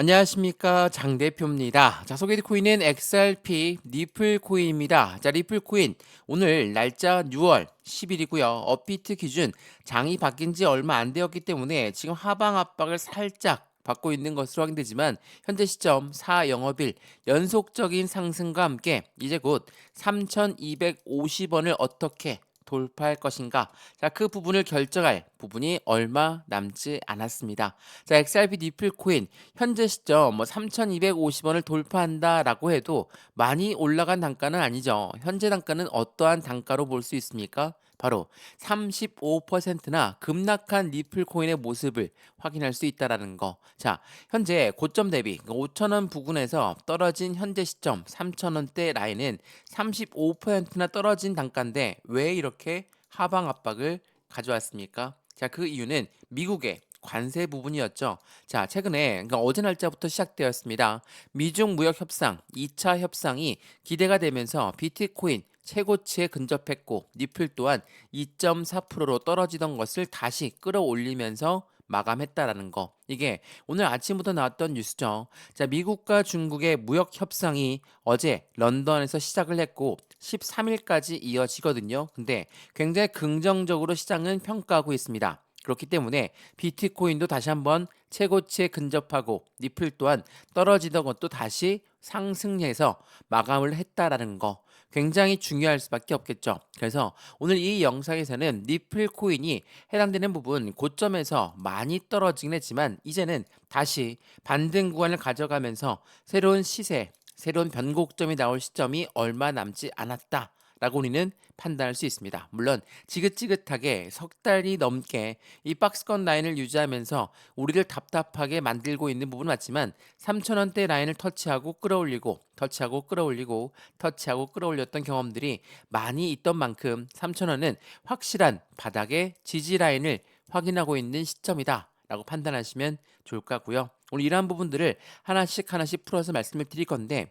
안녕하십니까, 장 대표입니다. 자, 소개해드릴 코인은 XRP 리플 코인입니다. 자, 리플 코인 오늘 날짜 6월 10일이고요. 업비트 기준 장이 바뀐 지 얼마 안 되었기 때문에 지금 하방 압박을 살짝 받고 있는 것으로 확인되지만 현재 시점 4영업일 연속적인 상승과 함께 이제 곧 3,250원을 어떻게 돌파할 것인가? 자, 그 부분을 결정할 부분이 얼마 남지 않았습니다. 자, XRP 리플 코인 현재 시점 3,250원을 돌파한다라고 해도 많이 올라간 단가는 아니죠. 현재 단가는 어떠한 단가로 볼 수 있습니까? 바로 35%나 급락한 리플 코인의 모습을 확인할 수 있다라는 거. 자, 현재 고점 대비 5,000원 부근에서 떨어진 현재 시점 3,000원대 라인은 35%나 떨어진 단가인데 왜 이렇게 하방 압박을 가져왔습니까? 자, 그 이유는 미국의 관세 부분이었죠. 자, 최근에 그러니까 어제 날짜부터 시작되었습니다. 미중 무역 협상 2차 협상이 기대가 되면서 비트코인 최고치에 근접했고 니플 또한 2.4%로 떨어지던 것을 다시 끌어올리면서 마감했다라는 거. 이게 오늘 아침부터 나왔던 뉴스죠. 자, 미국과 중국의 무역 협상이 어제 런던에서 시작을 했고 13일까지 이어지거든요. 근데 굉장히 긍정적으로 시장은 평가하고 있습니다. 그렇기 때문에 비트코인도 다시 한번 최고치에 근접하고 니플 또한 떨어지던 것도 다시 상승해서 마감을 했다라는 거. 굉장히 중요할 수밖에 없겠죠. 그래서 오늘 이 영상에서는 니플 코인이 해당되는 부분 고점에서 많이 떨어지긴 했지만 이제는 다시 반등 구간을 가져가면서 새로운 시세, 새로운 변곡점이 나올 시점이 얼마 남지 않았다. 라고 우리는 판단할 수 있습니다. 물론 지긋지긋하게 석 달이 넘게 이 박스권 라인을 유지하면서 우리를 답답하게 만들고 있는 부분은 맞지만 3,000원대 라인을 터치하고 끌어올리고 터치하고 끌어올리고 터치하고 끌어올렸던 경험들이 많이 있던 만큼 3,000원은 확실한 바닥의 지지 라인을 확인하고 있는 시점이다 라고 판단하시면 좋을 것 같고요. 오늘 이러한 부분들을 하나씩 하나씩 풀어서 말씀을 드릴 건데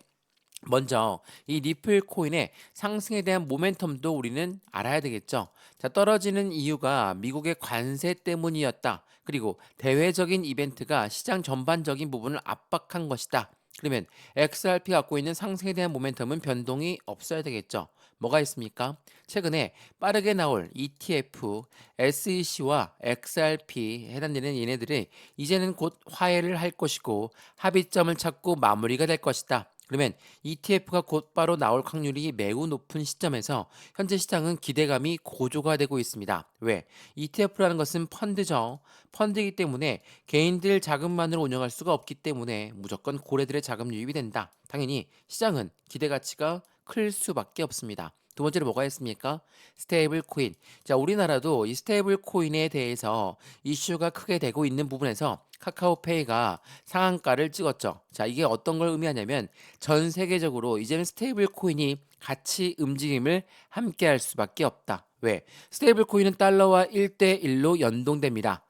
먼저 이 리플 코인의 상승에 대한 모멘텀도 우리는 알아야 되겠죠. 자, 떨어지는 이유가 미국의 관세 때문이었다. 그리고 대외적인 이벤트가 시장 전반적인 부분을 압박한 것이다. 그러면 XRP 갖고 있는 상승에 대한 모멘텀은 변동이 없어야 되겠죠. 뭐가 있습니까? 최근에 빠르게 나올 ETF, SEC와 XRP 해당되는 얘네들이 이제는 곧 화해를 할 것이고 합의점을 찾고 마무리가 될 것이다. 그러면 ETF가 곧바로 나올 확률이 매우 높은 시점에서 현재 시장은 기대감이 고조가 되고 있습니다. 왜? ETF라는 것은 펀드죠. 펀드이기 때문에 개인들 자금만으로 운영할 수가 없기 때문에 무조건 고래들의 자금 유입이 된다. 당연히 시장은 기대 가치가 클 수밖에 없습니다. 두 번째로 뭐가 있습니까? 스테이블 코인. 자, 우리나라도 이 스테이블 코인에 대해서 이슈가 크게 되고 있는 부분에서 카카오페이가 상한가를 찍었죠. 자, 이게 어떤 걸 의미하냐면 전 세계적으로 이제는 스테이블 코인이 같이 움직임을 함께 할 수밖에 없다. 왜? 스테이블 코인은 달러와 1대1로 연동됩니다.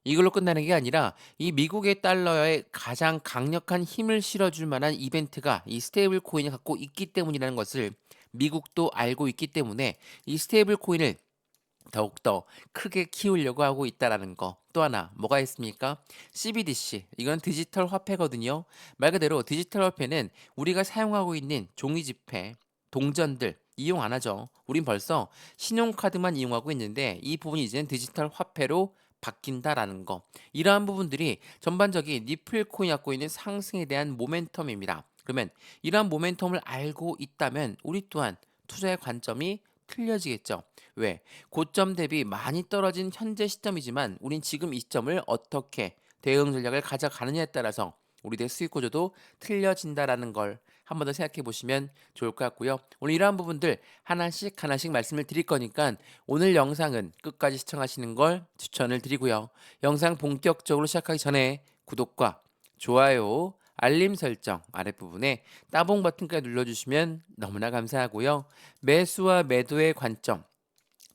이걸로 끝나는 게 아니라 이 미국의 달러에 가장 강력한 힘을 실어줄 만한 이벤트가 이 스테이블 코인이 갖고 있기 때문이라는 것을 미국도 알고 있기 때문에 이 스테이블 코인을 더욱더 크게 키우려고 하고 있다라는 거. 또 하나 뭐가 있습니까? CBDC. 이건 디지털 화폐거든요. 말 그대로 디지털 화폐는 우리가 사용하고 있는 종이 지폐, 동전들 이용 안 하죠. 우린 벌써 신용카드만 이용하고 있는데 이 부분이 이제는 디지털 화폐로 바뀐다라는 거. 이러한 부분들이 전반적인 리플 코인이 갖고 있는 상승에 대한 모멘텀입니다. 그러면 이러한 모멘텀을 알고 있다면 우리 또한 투자의 관점이 틀려지겠죠. 왜? 고점 대비 많이 떨어진 현재 시점이지만 우린 지금 이 시점을 어떻게 대응 전략을 가져가느냐에 따라서 우리들의 수익 구조도 틀려진다라는 걸 한 번 더 생각해 보시면 좋을 것 같고요. 오늘 이러한 부분들 하나씩 하나씩 말씀을 드릴 거니까 오늘 영상은 끝까지 시청하시는 걸 추천을 드리고요. 영상 본격적으로 시작하기 전에 구독과 좋아요, 알림 설정 아랫부분에 따봉 버튼까지 눌러주시면 너무나 감사하고요. 매수와 매도의 관점,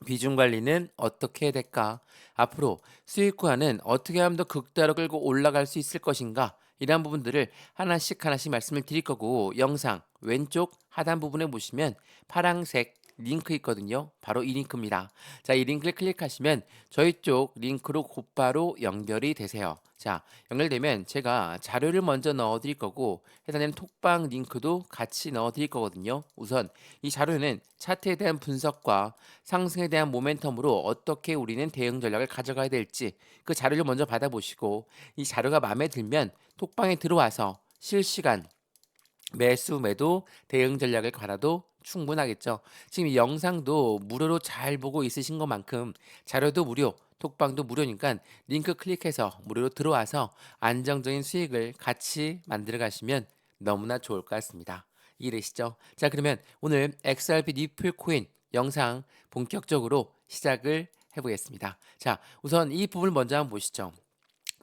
비중 관리는 어떻게 해야 될까? 앞으로 수익 구간은 어떻게 하면 더 극대로 끌고 올라갈 수 있을 것인가? 이러한 부분들을 하나씩 하나씩 말씀을 드릴 거고 영상 왼쪽 하단 부분에 보시면 파랑색 링크 있거든요. 바로 이 링크입니다. 자, 이 링크를 클릭하시면 저희 쪽 링크로 곧바로 연결이 되세요. 자, 연결되면 제가 자료를 먼저 넣어 드릴 거고 해당되는 톡방 링크도 같이 넣어 드릴 거거든요. 우선 이 자료는 차트에 대한 분석과 상승에 대한 모멘텀으로 어떻게 우리는 대응 전략을 가져가야 될지 그 자료를 먼저 받아보시고 이 자료가 마음에 들면 톡방에 들어와서 실시간 매수, 매도, 대응 전략을 갈아도 충분하겠죠. 지금 이 영상도 무료로 잘 보고 있으신 것만큼 자료도 무료, 톡방도 무료니까 링크 클릭해서 무료로 들어와서 안정적인 수익을 같이 만들어 가시면 너무나 좋을 것 같습니다. 이해되시죠? 자, 그러면 오늘 XRP 니플 코인 영상 본격적으로 시작을 해보겠습니다. 자, 우선 이 부분을 먼저 한번 보시죠.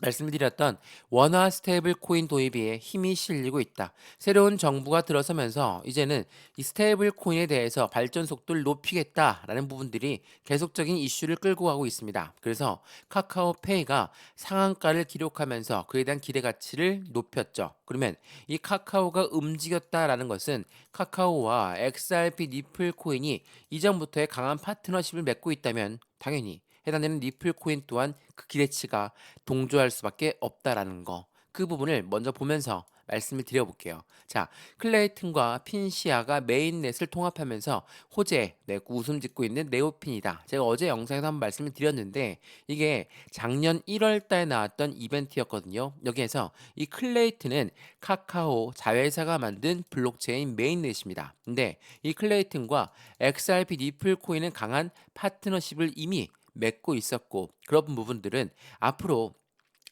말씀드렸던 원화 스테이블 코인 도입에 힘이 실리고 있다. 새로운 정부가 들어서면서 이제는 이 스테이블 코인에 대해서 발전 속도를 높이겠다라는 부분들이 계속적인 이슈를 끌고 가고 있습니다. 그래서 카카오페이가 상한가를 기록하면서 그에 대한 기대 가치를 높였죠. 그러면 이 카카오가 움직였다라는 것은 카카오와 XRP 니플 코인이 이전부터의 강한 파트너십을 맺고 있다면 당연히 해당되는 니플 코인 또한 그 기대치가 동조할 수밖에 없다라는 거. 그 부분을 먼저 보면서 말씀을 드려볼게요. 자, 클레이튼과 핀시아가 메인넷을 통합하면서 호재 내고 웃음 짓고 있는 네오핀이다. 제가 어제 영상에서 한번 말씀을 드렸는데 이게 작년 1월 달에 나왔던 이벤트였거든요. 여기에서 이 클레이튼은 카카오 자회사가 만든 블록체인 메인넷입니다. 근데 이 클레이튼과 XRP 니플 코인은 강한 파트너십을 이미 맺고 있었고 그런 부분들은 앞으로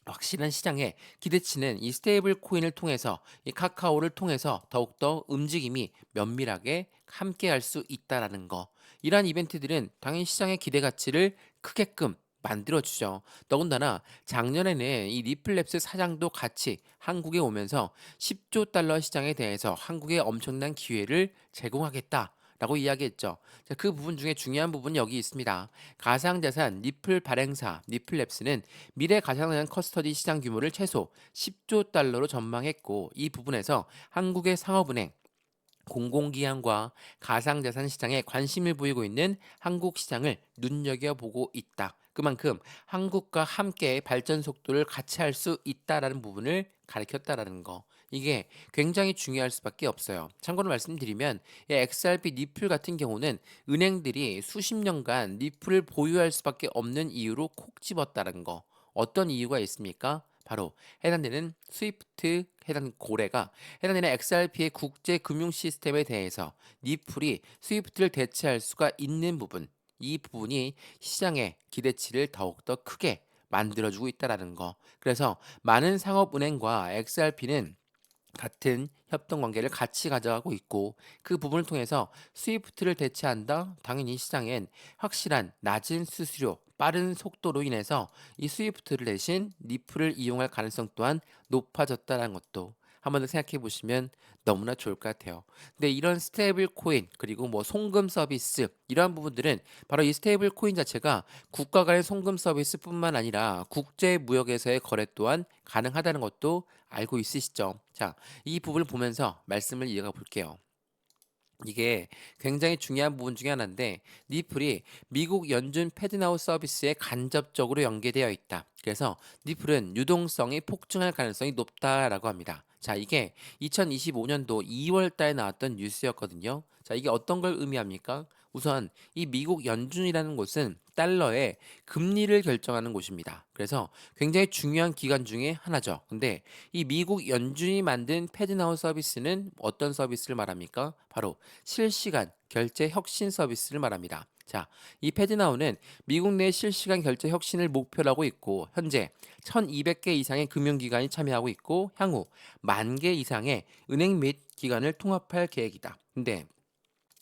확실한 시장에 기대치는 이 스테이블 코인을 통해서 이 카카오를 통해서 더욱더 움직임이 면밀하게 함께 할 수 있다라는 거. 이러한 이벤트들은 당연히 시장의 기대 가치를 크게끔 만들어주죠. 더군다나 작년에는 이 리플랩스 사장도 같이 한국에 오면서 10조 달러 시장에 대해서 한국에 엄청난 기회를 제공하겠다. 라고 이야기했죠. 자, 그 부분 중에 중요한 부분이 여기 있습니다. 가상자산 니플 발행사 니플랩스는 미래 가상자산 커스터디 시장 규모를 최소 10조 달러로 전망했고 이 부분에서 한국의 상업은행 공공기관과 가상자산 시장에 관심을 보이고 있는 한국 시장을 눈여겨보고 있다. 그만큼 한국과 함께 발전 속도를 같이 할 수 있다라는 부분을 가리켰다라는 거. 이게 굉장히 중요할 수밖에 없어요. 참고로 말씀드리면 이 XRP 니플 같은 경우는 은행들이 수십 년간 니플을 보유할 수밖에 없는 이유로 콕 집었다는 거. 어떤 이유가 있습니까? 바로 해당되는 스위프트 해당 고래가 해당되는 XRP의 국제 금융 시스템에 대해서 니플이 스위프트를 대체할 수가 있는 부분, 이 부분이 시장의 기대치를 더욱더 크게 만들어주고 있다라는 거. 그래서 많은 상업은행과 XRP는 같은 협동 관계를 같이 가져가고 있고 그 부분을 통해서 스위프트를 대체한다. 당연히 시장엔 확실한 낮은 수수료, 빠른 속도로 인해서 이 스위프트를 대신 니플을 이용할 가능성 또한 높아졌다는 것도 한번 더 생각해 보시면 너무나 좋을 것 같아요. 근데 이런 스테이블 코인 그리고 뭐 송금 서비스 이러한 부분들은 바로 이 스테이블 코인 자체가 국가 간의 송금 서비스뿐만 아니라 국제 무역에서의 거래 또한 가능하다는 것도 알고 있으시죠? 자, 이 부분을 보면서 말씀을 이어가 볼게요. 이게 굉장히 중요한 부분 중에 하나인데 니플이 미국 연준 패드나우 서비스에 간접적으로 연계되어 있다. 그래서 니플은 유동성이 폭증할 가능성이 높다라고 합니다. 자, 이게 2025년도 2월 달에 나왔던 뉴스였거든요. 자, 이게 어떤 걸 의미합니까? 우선 이 미국 연준이라는 곳은 달러의 금리를 결정하는 곳입니다. 그래서 굉장히 중요한 기관 중에 하나죠. 근데 이 미국 연준이 만든 패드나우 서비스는 어떤 서비스를 말합니까? 바로 실시간 결제 혁신 서비스를 말합니다. 자, 이 패드나우는 미국 내 실시간 결제 혁신을 목표로 하고 있고 현재 1200개 이상의 금융기관이 참여하고 있고 향후 10,000개 이상의 은행 및 기관을 통합할 계획이다. 근데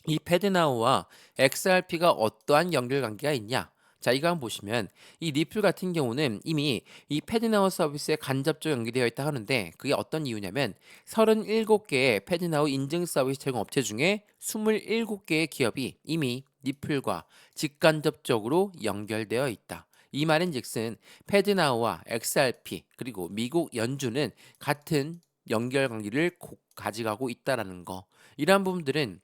이 패드나우와 XRP가 어떠한 연결관계가 있냐? 자, 이거 한번 보시면 이 리플 같은 경우는 이미 이 패드나우 서비스에 간접적으로 연계되어 있다 하는데 그게 어떤 이유냐면 37개의 패드나우 인증 서비스 제공 업체 중에 27개의 기업이 이미 리플과 직간접적으로 연결되어 있다. 이 말인즉슨 패드나우와 XRP 그리고 미국 연준은 같은 연결관계를 가져가고 있다라는 거. 이러한 부분들은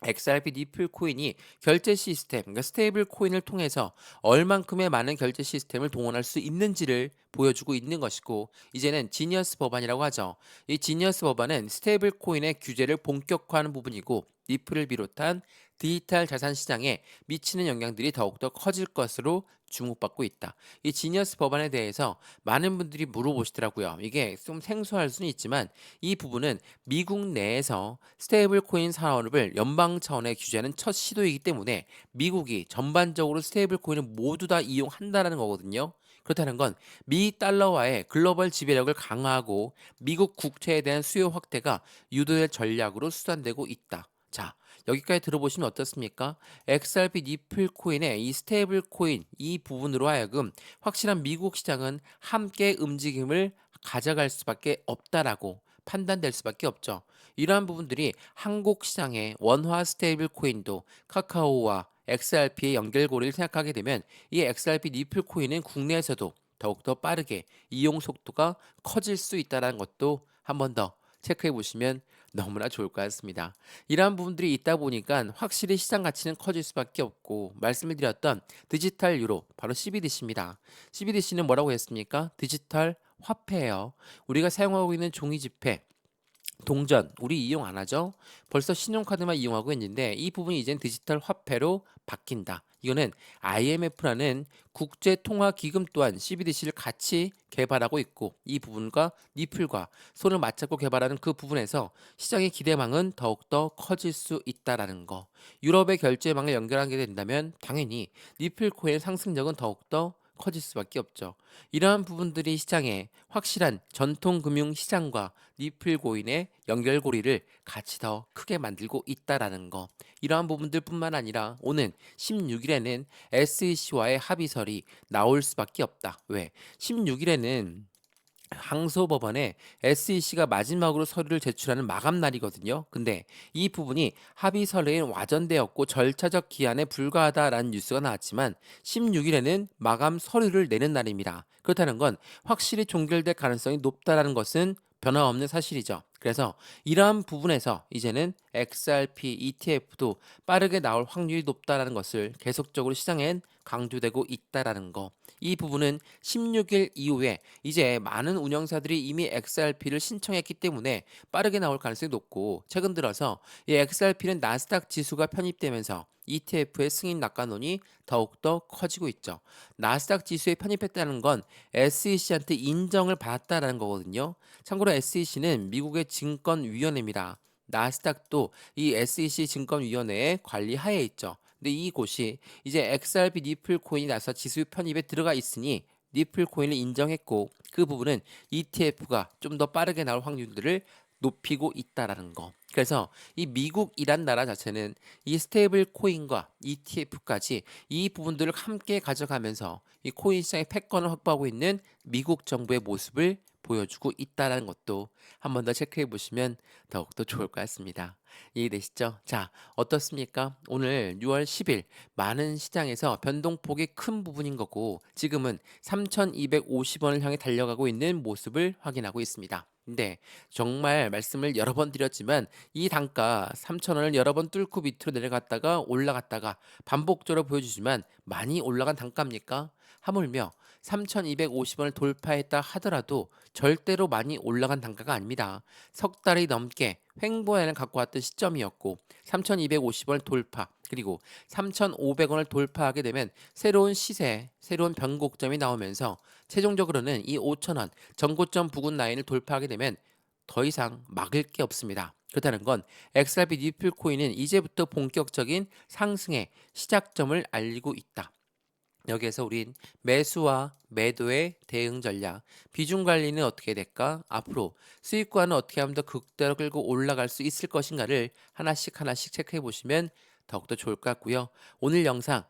XRP 니플 코인이 결제 시스템, 그러니까 스테이블 코인을 통해서 얼만큼의 많은 결제 시스템을 동원할 수 있는지를 보여주고 있는 것이고, 이제는 지니어스 법안이라고 하죠. 이 지니어스 법안은 스테이블 코인의 규제를 본격화하는 부분이고, 니플을 비롯한 디지털 자산 시장에 미치는 영향들이 더욱더 커질 것으로 주목받고 있다. 이 지니어스 법안에 대해서 많은 분들이 물어보시더라고요. 이게 좀 생소할 수는 있지만 이 부분은 미국 내에서 스테이블 코인 산업을 연방 차원의 규제하는 첫 시도이기 때문에 미국이 전반적으로 스테이블 코인을 모두 다 이용한다라는 거거든요. 그렇다는 건 미 달러와의 글로벌 지배력을 강화하고 미국 국채에 대한 수요 확대가 유도될 전략으로 수단되고 있다. 자, 여기까지 들어보시면 어떻습니까? XRP 니플 코인의 이 스테이블 코인 이 부분으로 하여금 확실한 미국 시장은 함께 움직임을 가져갈 수밖에 없다라고 판단될 수밖에 없죠. 이러한 부분들이 한국 시장의 원화 스테이블 코인도 카카오와 XRP의 연결고리를 생각하게 되면 이 XRP 니플 코인은 국내에서도 더욱더 빠르게 이용 속도가 커질 수 있다는 것도 한 번 더 체크해 보시면 너무나 좋을 것 같습니다. 이러한 부분들이 있다 보니까 확실히 시장 가치는 커질 수밖에 없고, 말씀을 드렸던 디지털 유로 바로 CBDC입니다. CBDC는 뭐라고 했습니까? 디지털 화폐예요. 우리가 사용하고 있는 종이 지폐, 동전 우리 이용 안 하죠? 벌써 신용카드만 이용하고 있는데 이 부분이 이젠 디지털 화폐로 바뀐다. 이거는 IMF라는 국제통화기금 또한 CBDC를 같이 개발하고 있고, 이 부분과 니플과 손을 맞잡고 개발하는 그 부분에서 시장의 기대망은 더욱더 커질 수 있다라는 거. 유럽의 결제망을 연결하게 된다면 당연히 니플 코인의 상승력은 더욱더 커질 수밖에 없죠. 이러한 부분들이 시장에 확실한 전통금융 시장과 니플고인의 연결고리를 같이 더 크게 만들고 있다라는 거. 이러한 부분들뿐만 아니라 오는 16일에는 SEC와의 합의설이 나올 수밖에 없다. 왜? 16일에는 항소법원에 SEC가 마지막으로 서류를 제출하는 마감 날이거든요. 근데 이 부분이 합의 서류엔 와전되었고 절차적 기한에 불과하다라는 뉴스가 나왔지만 16일에는 마감 서류를 내는 날입니다. 그렇다는 건 확실히 종결될 가능성이 높다라는 것은 변함없는 사실이죠. 그래서 이러한 부분에서 이제는 XRP ETF도 빠르게 나올 확률이 높다라는 것을 계속적으로 시장엔 강조되고 있다라는 거. 이 부분은 16일 이후에 이제 많은 운영사들이 이미 XRP를 신청했기 때문에 빠르게 나올 가능성이 높고, 최근 들어서 이 XRP는 나스닥 지수가 편입되면서 ETF의 승인 낙관론이 더욱더 커지고 있죠. 나스닥 지수에 편입했다는 건 SEC한테 인정을 받았다라는 거거든요. 참고로 SEC는 미국의 증권위원회입니다. 나스닥도 이 SEC 증권위원회의 관리 하에 있죠. 근데 이곳이 이제 XRP 니플 코인이 나서 지수 편입에 들어가 있으니 니플 코인을 인정했고, 그 부분은 ETF가 좀 더 빠르게 나올 확률들을 높이고 있다라는 거. 그래서 이 미국이란 나라 자체는 이 스테이블 코인과 ETF까지 이 부분들을 함께 가져가면서 이 코인 시장의 패권을 확보하고 있는 미국 정부의 모습을 보여주고 있다는 것도 한 번 더 체크해 보시면 더욱더 좋을 것 같습니다. 이해되시죠? 자, 어떻습니까? 오늘 6월 10일 많은 시장에서 변동폭이 큰 부분인 거고, 지금은 3,250원을 향해 달려가고 있는 모습을 확인하고 있습니다. 근데 정말 말씀을 여러 번 드렸지만 이 단가 3,000원을 여러 번 뚫고 밑으로 내려갔다가 올라갔다가 반복적으로 보여주지만 많이 올라간 단가입니까? 하물며 3,250원을 돌파했다 하더라도 절대로 많이 올라간 단가가 아닙니다. 석 달이 넘게 횡보안을 갖고 왔던 시점이었고, 3,250원을 돌파, 그리고 3,500원을 돌파하게 되면 새로운 시세, 새로운 변곡점이 나오면서 최종적으로는 이 5,000원 전고점 부근 라인을 돌파하게 되면 더 이상 막을 게 없습니다. 그렇다는 건 XRP 니플 코인은 이제부터 본격적인 상승의 시작점을 알리고 있다. 여기에서 우린 매수와 매도의 대응 전략, 비중 관리는 어떻게 될까? 앞으로 수익과는 어떻게 하면 더 극대로 끌고 올라갈 수 있을 것인가를 하나씩 하나씩 체크해 보시면 더욱더 좋을 것 같고요. 오늘 영상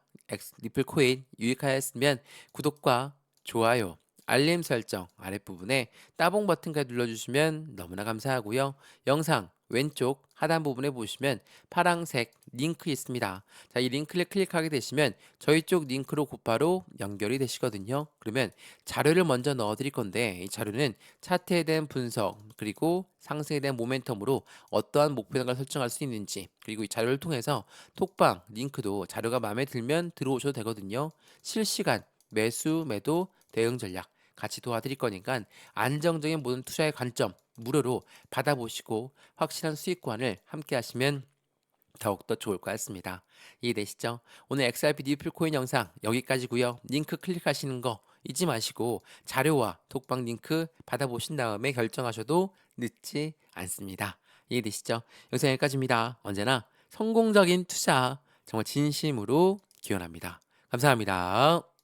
리플 코인 유익하였으면 구독과 좋아요, 알림 설정 아랫부분에 따봉 버튼까지 눌러주시면 너무나 감사하고요. 영상 왼쪽 하단 부분에 보시면 파랑색 링크 있습니다. 자, 이 링크를 클릭하게 되시면 저희 쪽 링크로 곧바로 연결이 되시거든요. 그러면 자료를 먼저 넣어 드릴 건데, 이 자료는 차트에 대한 분석, 그리고 상승에 대한 모멘텀으로 어떠한 목표를 설정할 수 있는지, 그리고 이 자료를 통해서 톡방 링크도 자료가 마음에 들면 들어오셔도 되거든요. 실시간 매수, 매도, 대응 전략 같이 도와드릴 거니까 안정적인 모든 투자의 관점 무료로 받아보시고 확실한 수익관을 함께 하시면 더욱더 좋을 것 같습니다. 이해되시죠? 오늘 XRP 니플 코인 영상 여기까지고요. 링크 클릭하시는 거 잊지 마시고 자료와 톡방 링크 받아보신 다음에 결정하셔도 늦지 않습니다. 이해되시죠? 영상 여기까지입니다. 언제나 성공적인 투자 정말 진심으로 기원합니다. 감사합니다.